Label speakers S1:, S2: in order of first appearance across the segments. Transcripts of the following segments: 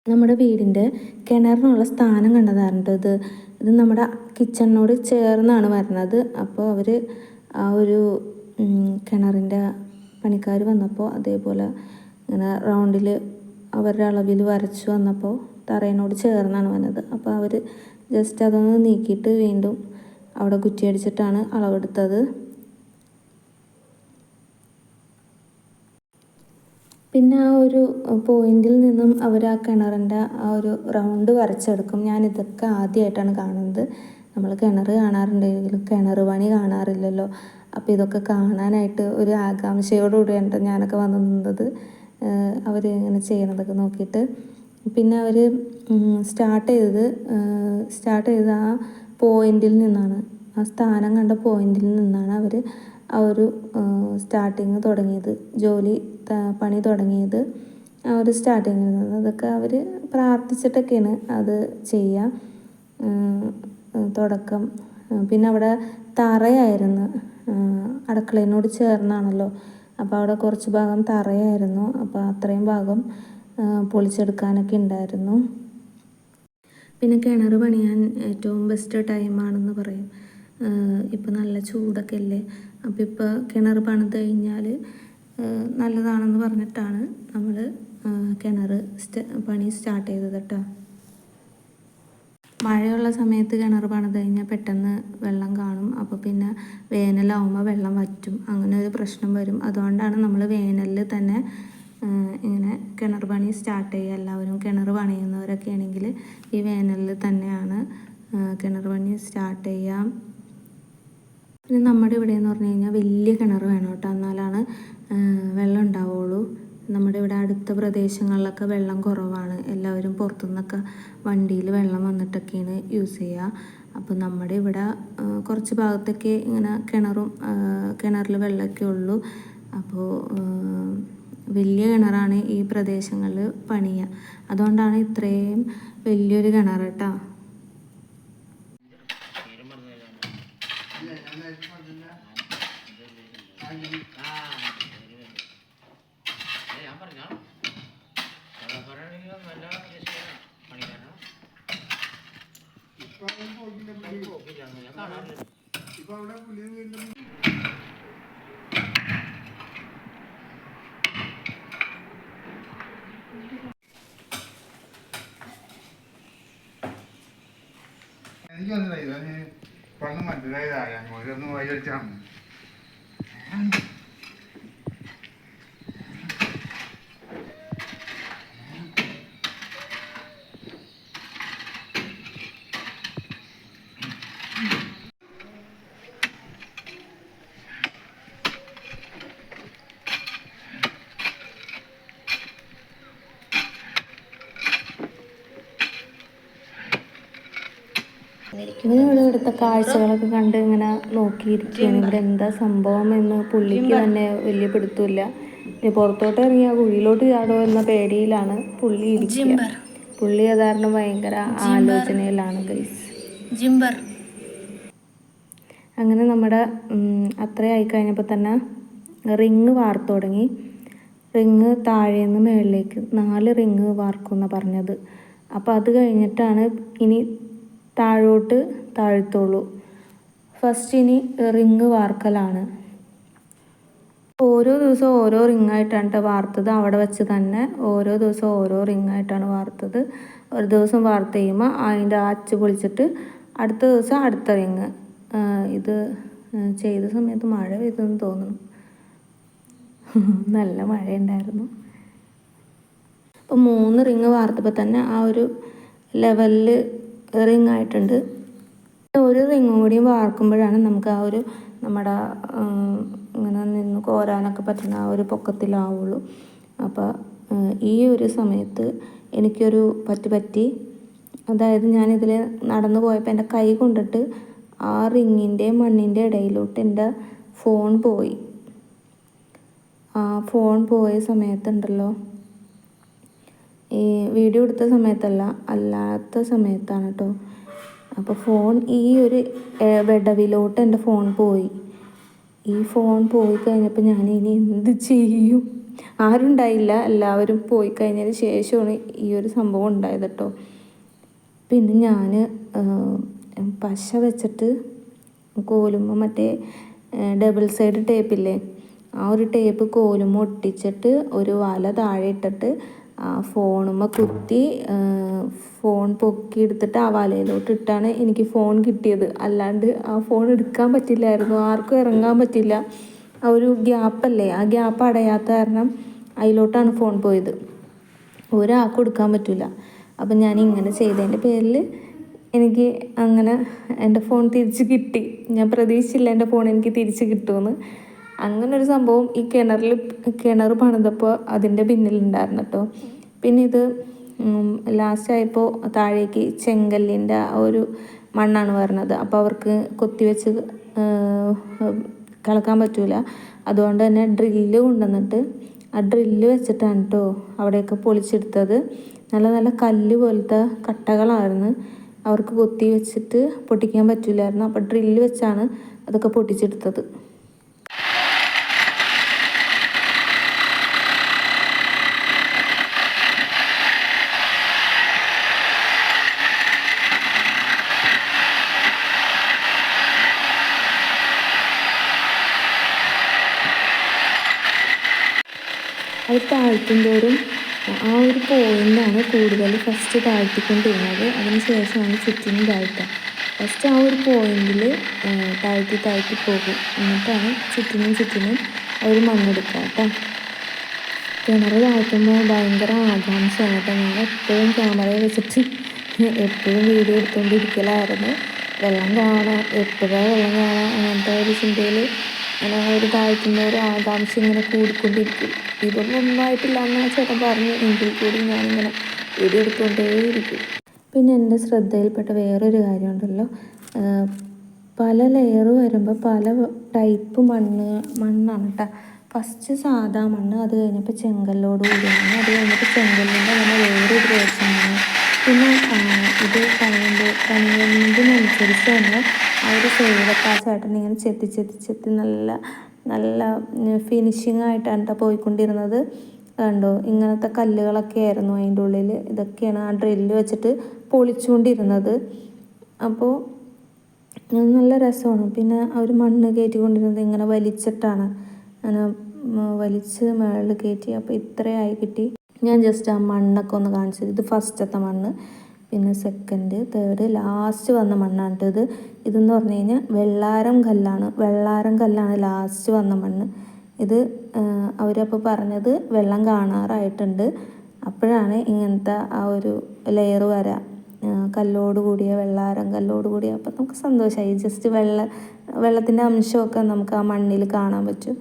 S1: നമ്മുടെ വീടിൻ്റെ കിണറിനുള്ള സ്ഥാനം കണ്ടതാറുണ്ട്. ഇത് നമ്മുടെ കിച്ചണിനോട് ചേർന്നാണ് വരുന്നത്. അപ്പോൾ അവർ ആ ഒരു കിണറിൻ്റെ പണിക്കാർ വന്നപ്പോൾ അതേപോലെ ഇങ്ങനെ റൗണ്ടിൽ അവരുടെ അളവിൽ വരച്ചു വന്നപ്പോൾ തറയിനോട് ചേർന്നാണ് വന്നത്. അപ്പോൾ അവർ ജസ്റ്റ് അതൊന്ന് നീക്കിയിട്ട് വീണ്ടും അവിടെ കുറ്റിയടിച്ചിട്ടാണ് അളവെടുത്തത്. പിന്നെ ആ ഒരു പോയിന്റിൽ നിന്നും അവർ ആ കിണറിൻ്റെ ആ ഒരു റൗണ്ട് വരച്ചെടുക്കും. ഞാനിതൊക്കെ ആദ്യമായിട്ടാണ് കാണുന്നത്. നമ്മൾ കിണർ കാണാറുണ്ടെങ്കിലും കിണർ പണി കാണാറില്ലല്ലോ. അപ്പോൾ ഇതൊക്കെ കാണാനായിട്ട് ഒരു ആകാംക്ഷയോടുകൂടിയാണ് ഞാനൊക്കെ വന്ന് നിന്നത്, അവർ ഇങ്ങനെ ചെയ്യണതൊക്കെ നോക്കിയിട്ട്. പിന്നെ അവർ സ്റ്റാർട്ട് ചെയ്തത് ആ പോയിന്റിൽ നിന്നാണ്, ആ സ്ഥാനം കണ്ട പോയിന്റിൽ നിന്നാണ് അവർ ആ ഒരു സ്റ്റാർട്ടിങ് തുടങ്ങിയത്, പണി തുടങ്ങിയത്. ആ ഒരു സ്റ്റാർട്ടിങ്ങിൽ നിന്ന് അതൊക്കെ അവർ പ്രാർത്ഥിച്ചിട്ടൊക്കെയാണ് അത് ചെയ്യുക, തുടക്കം. പിന്നെ അവിടെ തറയായിരുന്നു, അടുക്കളയിനോട് ചേർന്നാണല്ലോ. അപ്പോൾ അവിടെ കുറച്ച് ഭാഗം തറയായിരുന്നു. അപ്പോൾ അത്രയും ഭാഗം പൊളിച്ചെടുക്കാനൊക്കെ ഉണ്ടായിരുന്നു. പിന്നെ കിണർ പണിയാൻ ഏറ്റവും ബെസ്റ്റ് ടൈമാണെന്ന് പറയും. ഇപ്പോൾ നല്ല ചൂടൊക്കെ അല്ലേ. അപ്പോൾ ഇപ്പോൾ കിണർ പണിത് കഴിഞ്ഞാൽ നല്ലതാണെന്ന് പറഞ്ഞിട്ടാണ് നമ്മൾ കിണർ പണി സ്റ്റാർട്ട് ചെയ്തത് കേട്ടോ. മഴയുള്ള സമയത്ത് കിണർ പണിത് കഴിഞ്ഞാൽ പെട്ടെന്ന് വെള്ളം കാണും. അപ്പോൾ പിന്നെ വേനലാവുമ്പോൾ വെള്ളം വറ്റും, അങ്ങനെ ഒരു പ്രശ്നം വരും. അതുകൊണ്ടാണ് നമ്മൾ വേനലിൽ തന്നെ ഇങ്ങനെ കിണർ പണി സ്റ്റാർട്ട് ചെയ്യുക. എല്ലാവരും കിണർ പണിയുന്നവരൊക്കെ ആണെങ്കിൽ ഈ വേനലിൽ തന്നെയാണ് കിണർ പണി സ്റ്റാർട്ട് ചെയ്യുക. പിന്നെ നമ്മുടെ ഇവിടെ എന്ന് പറഞ്ഞു കഴിഞ്ഞാൽ വലിയ കിണർ വേണം കേട്ടോ, എന്നാലാണ് വെള്ളം ഉണ്ടാവുള്ളൂ. നമ്മുടെ ഇവിടെ അടുത്ത പ്രദേശങ്ങളിലൊക്കെ വെള്ളം കുറവാണ്. എല്ലാവരും പുറത്തുനിന്നൊക്കെ വണ്ടിയിൽ വെള്ളം വന്നിട്ടൊക്കെയാണ് യൂസ് ചെയ്യുക. അപ്പോൾ നമ്മുടെ ഇവിടെ കുറച്ച് ഭാഗത്തൊക്കെ ഇങ്ങനെ കിണറിൽ വെള്ളമൊക്കെ ഉള്ളൂ. അപ്പോൾ വലിയ കിണറാണ് ഈ പ്രദേശങ്ങളിൽ പണിയുക. അതുകൊണ്ടാണ് ഇത്രയും വലിയൊരു കിണർ കേട്ടോ.
S2: പണ്ട് മനസ്സിലായതായ ഒന്ന് വഴിയടിച്ചാൽ
S1: ഇവനിവിടെ ഇവിടുത്തെ കാഴ്ചകളൊക്കെ കണ്ട് ഇങ്ങനെ നോക്കിയിരിക്കുകയാണ്. ഇവിടെ എന്താ സംഭവം എന്ന് പുള്ളിക്ക് തന്നെ വലിയ പിടുത്തമില്ല. ഇനി പുറത്തോട്ട് ഇറങ്ങിയാൽ കുഴിയിലോട്ട് ചാടോ എന്ന പേടിയിലാണ് പുള്ളി ഇരിക്കുക. പുള്ളി കാരണം ഭയങ്കര ആലോചനയിലാണ് ഗൈസ്. അങ്ങനെ നമ്മുടെ അത്രയായി കഴിഞ്ഞപ്പോൾ തന്നെ റിങ് വാർത്തു തുടങ്ങി. റിങ് താഴേന്ന് മുകളിലേക്ക് 4 റിങ് വാർക്കുമെന്നാണ് പറഞ്ഞത്. അപ്പോൾ അത് കഴിഞ്ഞിട്ടാണ് ഇനി താഴോട്ട് താഴ്ത്തുള്ളൂ. ഫസ്റ്റ് ഇനി റിങ് വാർക്കലാണ്. ഓരോ ദിവസവും ഓരോ റിങ്ങായിട്ടാണ് വാർത്തത്. അവിടെ വെച്ച് തന്നെ ഓരോ ദിവസവും ഓരോ റിങ്ങായിട്ടാണ് വാർത്തത്. ഒരു ദിവസം വാർത്ത് കഴിയുമ്പോൾ അതിൻ്റെ അച്ച് പൊളിച്ചിട്ട് അടുത്ത ദിവസം അടുത്ത റിങ്. ഇത് ചെയ്ത സമയത്ത് മഴ പെയ്തെന്ന് തോന്നുന്നു. നല്ല മഴയുണ്ടായിരുന്നു. അപ്പോൾ 3 റിങ് വാർത്തപ്പോൾ തന്നെ ആ ഒരു ലെവലിൽ റിങ് ആയിട്ടുണ്ട്. ഒരു റിങ്ങും കൂടിയും വാർക്കുമ്പോഴാണ് നമുക്ക് ആ ഒരു നമ്മുടെ ഇങ്ങനെ നിന്ന് കോരാനൊക്കെ പറ്റുന്ന ആ ഒരു പൊക്കത്തിലാവുള്ളൂ. അപ്പോൾ ഈ ഒരു സമയത്ത് എനിക്കൊരു പറ്റി. അതായത് ഞാനിതിൽ നടന്നു പോയപ്പോൾ എൻ്റെ കൈ കൊണ്ടിട്ട് ആ റിങ്ങിൻ്റെ മണ്ണിൻ്റെ ഇടയിലോട്ട് എൻ്റെ ഫോൺ പോയി. ആ ഫോൺ പോയ സമയത്തുണ്ടല്ലോ, ഈ വീഡിയോ എടുത്ത സമയത്തല്ല, അല്ലാത്ത സമയത്താണ് കേട്ടോ. അപ്പോൾ ഫോൺ ഈ ഒരു വിടവിലോട്ട് എൻ്റെ ഫോൺ പോയി. ഈ ഫോൺ പോയി കഴിഞ്ഞപ്പോൾ ഞാൻ ഇനി എന്ത് ചെയ്യും? ആരും ഉണ്ടായില്ല, എല്ലാവരും പോയി കഴിഞ്ഞതിന് ശേഷമാണ് ഈ ഒരു സംഭവം ഉണ്ടായത് കേട്ടോ. പിന്നെ ഞാൻ പശ വെച്ചിട്ട് കോലുമ്പോൾ മറ്റേ ഡബിൾ സൈഡ് ടേപ്പില്ലേ, ആ ഒരു ടേപ്പ് കോലുമ്പോൾ ഒട്ടിച്ചിട്ട് ഒരു വല താഴെ ഇട്ടിട്ട് ഫോണുമ്മ കുത്തി ഫോൺ പൊക്കി എടുത്തിട്ട് ആ വലയിലോട്ട് ഇട്ടാണ് എനിക്ക് ഫോൺ കിട്ടിയത്. അല്ലാണ്ട് ആ ഫോൺ എടുക്കാൻ പറ്റില്ലായിരുന്നു, ആർക്കും ഇറങ്ങാൻ പറ്റില്ല. ആ ഒരു ഗ്യാപ്പല്ലേ, ആ ഗ്യാപ്പ് അടയാത്ത കാരണം അതിലോട്ടാണ് ഫോൺ പോയത്. ഒരാൾക്കും എടുക്കാൻ പറ്റില്ല. അപ്പം ഞാൻ ഇങ്ങനെ ചെയ്തതിൻ്റെ പേരിൽ എനിക്ക് അങ്ങനെ എൻ്റെ ഫോൺ തിരിച്ച് കിട്ടി. ഞാൻ പ്രതീക്ഷിച്ചില്ല എൻ്റെ ഫോൺ എനിക്ക് തിരിച്ച് കിട്ടുമെന്ന്. അങ്ങനൊരു സംഭവം ഈ കിണർ പണിതപ്പോൾ അതിൻ്റെ പിന്നിലുണ്ടായിരുന്നു കേട്ടോ. പിന്നെ ഇത് ലാസ്റ്റായപ്പോൾ താഴേക്ക് ചെങ്കല്ലിൻ്റെ ആ ഒരു മണ്ണാണ് വരുന്നത്. അപ്പോൾ അവർക്ക് കൊത്തിവെച്ച് കളക്കാൻ പറ്റില്ല. അതുകൊണ്ട് തന്നെ ഡ്രില്ല് കൊണ്ടുവന്നിട്ട് ആ ഡ്രില്ല് വെച്ചിട്ടാണ് കേട്ടോ അവിടെയൊക്കെ പൊളിച്ചെടുത്തത്. നല്ല നല്ല കല്ല് പോലത്തെ കട്ടകളായിരുന്നു, അവർക്ക് കൊത്തി വെച്ചിട്ട് പൊട്ടിക്കാൻ പറ്റില്ലായിരുന്നു. അപ്പോൾ ഡ്രില്ല് വെച്ചാണ് അതൊക്കെ പൊട്ടിച്ചെടുത്തത്. അത് താഴ്ത്തുന്തോറും ആ ഒരു പോയിൻ്റാണ് കൂടുതൽ ഫസ്റ്റ് താഴ്ത്തിക്കൊണ്ടിരുന്നത്. അതിന് ശേഷമാണ് ചുറ്റിനും താഴ്ത്തുക. ഫസ്റ്റ് ആ ഒരു പോയിന്റിൽ താഴ്ത്തി പോകും, എന്നിട്ടാണ് ചുറ്റിനും അവർ മണ്ണെടുക്കുക കേട്ടോ. കിണർ താഴ്ത്തുമ്പോൾ ഭയങ്കര ആകാംക്ഷയാണ് കേട്ടോ. ഞാൻ എപ്പോഴും ക്യാമറയിൽ വെച്ചിട്ട് എപ്പോഴും വീഡിയോ എടുത്തുകൊണ്ടിരിക്കലായിരുന്നു. വെള്ളം കാണാം, എപ്പോഴാണ് വെള്ളം കാണാം അങ്ങനത്തെ ഒരു ചിന്തയിൽ അങ്ങനെ ഒരു താഴ്ത്തുന്ന ഒരു ആകാംക്ഷ ഇങ്ങനെ കൂടിക്കൊണ്ടിരിക്കും. ഇതൊന്നും ഒന്നായിട്ടില്ല എന്ന് ചേട്ടൻ പറഞ്ഞു, എങ്കിൽ കൂടി ഞാനിങ്ങനെ വീഡിയോ എടുത്തുകൊണ്ടേയിരിക്കും. പിന്നെ എൻ്റെ ശ്രദ്ധയിൽപ്പെട്ട വേറൊരു കാര്യമുണ്ടല്ലോ, പല ലെയർ വരുമ്പോൾ പല ടൈപ്പ് മണ്ണാണ് കേട്ടോ. ഫസ്റ്റ് സാധാ മണ്ണ്, അത് കഴിഞ്ഞപ്പോൾ ചെങ്കല്ലോട് കൂടി മണ്ണ്, അത് കഴിഞ്ഞപ്പോൾ ചെങ്കല്ലിൻ്റെ അങ്ങനെ വേറൊരു വേർഷനാണ്. പിന്നെ ഇത് പണിയുന്നതിനനുസരിച്ച് തന്നെ ആ ഒരു സൈഡൊക്കെ ആ ചേട്ടൻ ഇങ്ങനെ ചെത്തി നല്ല ഫിനിഷിങ് ആയിട്ടാണ് കേട്ടോ പോയിക്കൊണ്ടിരുന്നത്. കണ്ടോ, ഇങ്ങനത്തെ കല്ലുകളൊക്കെ ആയിരുന്നു അതിൻ്റെ ഉള്ളിൽ. ഇതൊക്കെയാണ് ആ ഡ്രില്ല് വെച്ചിട്ട് പൊളിച്ചുകൊണ്ടിരുന്നത്. അപ്പോൾ നല്ല രസമാണ്. പിന്നെ അവർ മണ്ണ് കയറ്റിക്കൊണ്ടിരുന്നത് ഇങ്ങനെ വലിച്ചിട്ടാണ്, അങ്ങനെ വലിച്ച് മുകളിൽ കയറ്റി. അപ്പോൾ ഇത്രയായി കിട്ടി. ഞാൻ ജസ്റ്റ് ആ മണ്ണൊക്കെ ഒന്ന് കാണിച്ചത്. ഇത് ഫസ്റ്റത്തെ മണ്ണ്, പിന്നെ സെക്കൻഡ്, തേർഡ്, ലാസ്റ്റ് വന്ന മണ്ണാണ് ഇത്. ഇതെന്ന് പറഞ്ഞു കഴിഞ്ഞാൽ വെള്ളാരം കല്ലാണ് ലാസ്റ്റ് വന്ന മണ്ണ്. ഇത് അവരപ്പോൾ പറഞ്ഞത് വെള്ളം കാണാറായിട്ടുണ്ട്, അപ്പോഴാണ് ഇങ്ങനത്തെ ആ ഒരു ലെയർ വരാം, കല്ലോട് കൂടിയ വെള്ളാരം കല്ലോട് കൂടിയ. അപ്പം നമുക്ക് സന്തോഷമായി. ജസ്റ്റ് വെള്ളത്തിൻ്റെ അംശമൊക്കെ നമുക്ക് ആ മണ്ണിൽ കാണാൻ പറ്റും.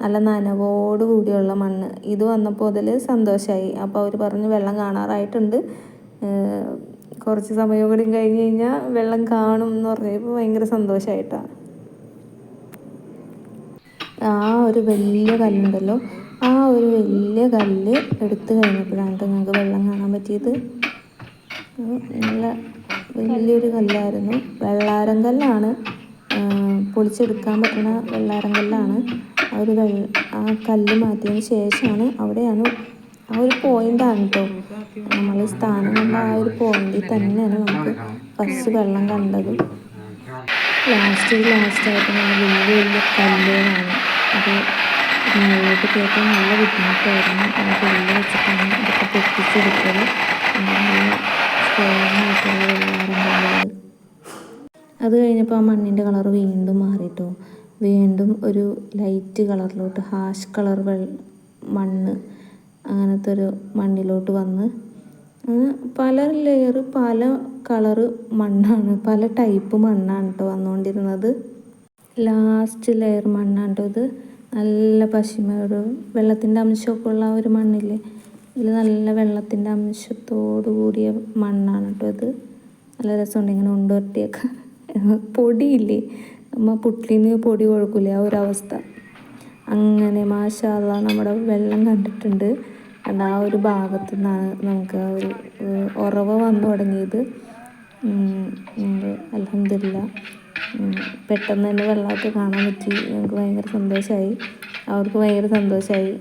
S1: നല്ല നനവോട് കൂടിയുള്ള മണ്ണ്. ഇത് വന്നപ്പോൾ അതിൽ സന്തോഷമായി. അപ്പോൾ അവർ പറഞ്ഞു വെള്ളം കാണാറായിട്ടുണ്ട്, കുറച്ച് സമയം കൂടി കഴിഞ്ഞ് കഴിഞ്ഞാൽ വെള്ളം കാണും എന്ന് പറഞ്ഞപ്പോൾ ഭയങ്കര സന്തോഷമായിട്ടാണ്. ആ ഒരു വലിയ കല്ലുണ്ടല്ലോ, ആ ഒരു വലിയ കല്ല് എടുത്തു കഴിഞ്ഞപ്പോഴാണ് ഞങ്ങൾക്ക് വെള്ളം കാണാൻ പറ്റിയത്. നല്ല വലിയൊരു കല്ലായിരുന്നു. വെള്ളാരം കല്ലാണ്, പൊളിച്ചെടുക്കാൻ പറ്റുന്ന വെള്ളാരം കല്ലാണ്. ആ കല്ല് മാറ്റിയതിന് ശേഷമാണ് അവിടെയാണ് ആ ഒരു പോയിൻ്റാണ് കേട്ടോ നമ്മൾ സ്ഥാനം കണ്ട ആ ഒരു പോയിന്റിൽ തന്നെയാണ് നമുക്ക് ഫസ്റ്റ് വെള്ളം കണ്ടത്. ലാസ്റ്റായിട്ട് നല്ല വലിയ കല്ലുകളാണ്. അത് മുകളിലോട്ട് കയറ്റാൻ നല്ല ബുദ്ധിമുട്ടായിരുന്നു. ആ കല്ല് വെച്ചിട്ടാണ് ഇതൊക്കെ പൊട്ടിച്ചെടുത്തത്. നല്ല സ്ക്വയറായിട്ടുള്ള വെള്ളാരം കല്ലുകൾ. അത് കഴിഞ്ഞപ്പോൾ ആ മണ്ണിൻ്റെ കളർ വീണ്ടും മാറിയിട്ടോ. വീണ്ടും ഒരു ലൈറ്റ് കളറിലോട്ട്, ഹാഷ് കളർ മണ്ണ്, അങ്ങനത്തെ ഒരു മണ്ണിലോട്ട് വന്ന് പല ലെയർ പല കളറ് മണ്ണാണ്, പല ടൈപ്പ് മണ്ണാണ് കേട്ടോ വന്നുകൊണ്ടിരുന്നത്. ലാസ്റ്റ് ലെയർ മണ്ണാണ് കേട്ടോ ഇത്. നല്ല പശിമ, ഒരു വെള്ളത്തിൻ്റെ അംശമൊക്കെ ഉള്ള ഒരു മണ്ണില്ലേ, ഇതിൽ നല്ല വെള്ളത്തിൻ്റെ അംശത്തോടു കൂടിയ മണ്ണാണ് കേട്ടോ ഇത്. നല്ല രസമുണ്ട് ഇങ്ങനെ ഉണ്ടൊട്ടിയൊക്കെ. പൊടിയില്ലേ, നമ്മൾ പുട്ടിന് പൊടി കുഴക്കില്ലേ, ആ ഒരവസ്ഥ. അങ്ങനെ മാഷാ അല്ലാഹ് നമ്മുടെ വെള്ളം കണ്ടിട്ടുണ്ട്. ആ ഒരു ഭാഗത്തു നിന്നാണ് നമുക്ക് ആ ഒരു ഉറവ വന്നു തുടങ്ങിയത്. അൽഹംദുലില്ലാഹ് പെട്ടെന്ന് തന്നെ വെള്ളമൊക്കെ കാണാൻ പറ്റി. ഞങ്ങൾക്ക് ഭയങ്കര സന്തോഷമായി, അവർക്ക് ഭയങ്കര സന്തോഷമായി.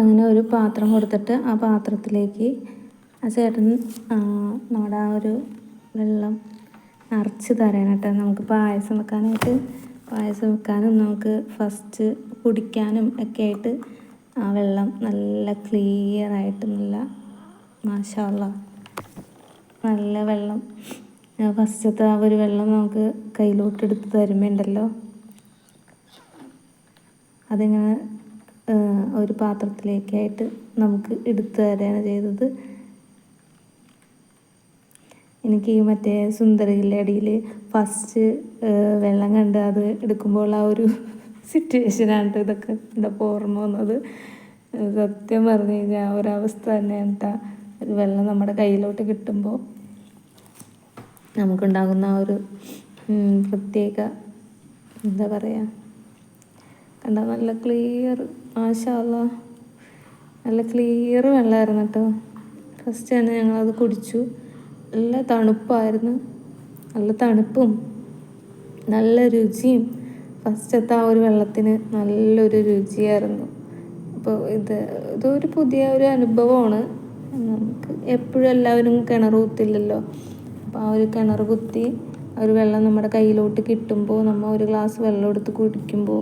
S1: അങ്ങനെ ഒരു പാത്രം കൊടുത്തിട്ട് ആ പാത്രത്തിലേക്ക് ആ ചേട്ടൻ നമ്മുടെ ആ ഒരു വെള്ളം നിറച്ച് തരാൻ കേട്ടോ. നമുക്ക് പായസം വെക്കാനും നമുക്ക് ഫസ്റ്റ് കുടിക്കാനും ഒക്കെ ആയിട്ട് ആ വെള്ളം നല്ല ക്ലിയറായിട്ട് നല്ല മാഷാ അല്ലാഹ് നല്ല വെള്ളം ഫസ്റ്റത്തെ ആ ഒരു വെള്ളം നമുക്ക് കയ്യിലോട്ടെടുത്ത് തരുമ്പോണ്ടല്ലോ അതിങ്ങനെ ഒരു പാത്രത്തിലേക്കായിട്ട് നമുക്ക് എടുത്തു തരാണ് ചെയ്തത്. എനിക്ക് ഈ മറ്റേ സുന്ദരികളുടെ അടിയിൽ ഫസ്റ്റ് വെള്ളം കണ്ട് അത് എടുക്കുമ്പോൾ ആ ഒരു സിറ്റുവേഷനാണ് ഇതൊക്കെ ഇതൊക്കെ ഓർമ്മ വന്നത്. സത്യം പറഞ്ഞു കഴിഞ്ഞാൽ ആ ഒരവസ്ഥ തന്നെയാണ് കേട്ടോ. ഒരു വെള്ളം നമ്മുടെ കയ്യിലോട്ട് കിട്ടുമ്പോൾ നമുക്കുണ്ടാകുന്ന ആ ഒരു പ്രത്യേക എന്താ പറയുക, കണ്ട നല്ല ക്ലിയർ മാഷാ അല്ലാഹ് നല്ല ക്ലിയർ വെള്ളമായിരുന്നു കേട്ടോ. ഫസ്റ്റ് തന്നെ ഞങ്ങളത് കുടിച്ചു. നല്ല തണുപ്പായിരുന്നു, നല്ല തണുപ്പും നല്ല രുചിയും. ഫസ്റ്റത്തെ ആ ഒരു വെള്ളത്തിന് നല്ലൊരു രുചിയായിരുന്നു. അപ്പോൾ ഇതൊരു പുതിയ ഒരു അനുഭവമാണ്. നമുക്ക് എപ്പോഴും എല്ലാവരും കിണർ കുത്തില്ലല്ലോ. അപ്പോൾ ആ ഒരു കിണർ കുത്തി ആ ഒരു വെള്ളം നമ്മുടെ കയ്യിലോട്ട് കിട്ടുമ്പോൾ നമ്മൾ ഒരു ഗ്ലാസ് വെള്ളം എടുത്ത് കുടിക്കുമ്പോൾ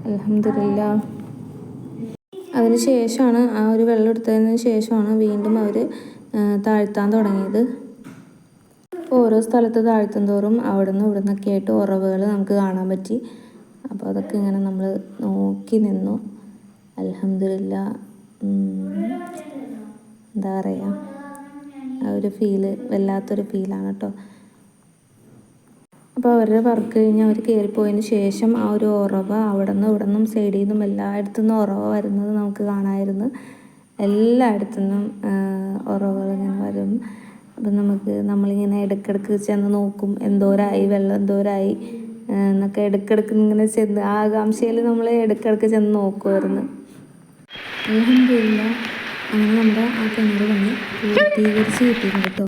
S1: അൽഹംദുലില്ലാഹ്. അതിന് ശേഷമാണ് ആ ഒരു വെള്ളം എടുത്തതിന് ശേഷമാണ് വീണ്ടും അവർ താഴ്ത്താൻ തുടങ്ങിയത്. അപ്പോൾ ഓരോ സ്ഥലത്ത് താഴ്ത്തും തോറും അവിടെ നിന്ന് ഇവിടെ നിന്നൊക്കെ ആയിട്ട് ഉറവുകൾ നമുക്ക് കാണാൻ പറ്റി. അപ്പോൾ അതൊക്കെ ഇങ്ങനെ നമ്മൾ നോക്കി നിന്നു. അൽഹംദുലില്ലാഹ്. എന്താ പറയുക, ആ ഒരു ഫീല് വല്ലാത്തൊരു ഫീലാണ് കേട്ടോ. അപ്പോൾ അവരുടെ വർക്ക് കഴിഞ്ഞ് അവർ കയറിപ്പോയതിന് ശേഷം ആ ഒരു ഉറവ അവിടെ നിന്നും ഇവിടെ നിന്നും സൈഡിൽ നിന്നും എല്ലായിടത്തു നിന്നും ഉറവ വരുന്നത് നമുക്ക് കാണാമായിരുന്നു. എല്ലായിടത്തു നിന്നും ഉറവകൾ ഇങ്ങനെ വരും. അപ്പം നമ്മളിങ്ങനെ ഇടയ്ക്കിടയ്ക്ക് ചെന്ന് നോക്കും, വെള്ളം എന്തോരായി എന്നൊക്കെ ഇടയ്ക്കിടയ്ക്ക് ഇങ്ങനെ ചെന്ന് ആകാംക്ഷയിൽ നമ്മൾ ഇടയ്ക്കിടയ്ക്ക് ചെന്ന് നോക്കുമായിരുന്നു. അൽഹംദുലില്ലാഹ് അങ്ങനെ നമ്മുടെ ആ കിണർ പണി പൂർത്തീകരിച്ച് കിട്ടിയിട്ടുണ്ട് കേട്ടോ.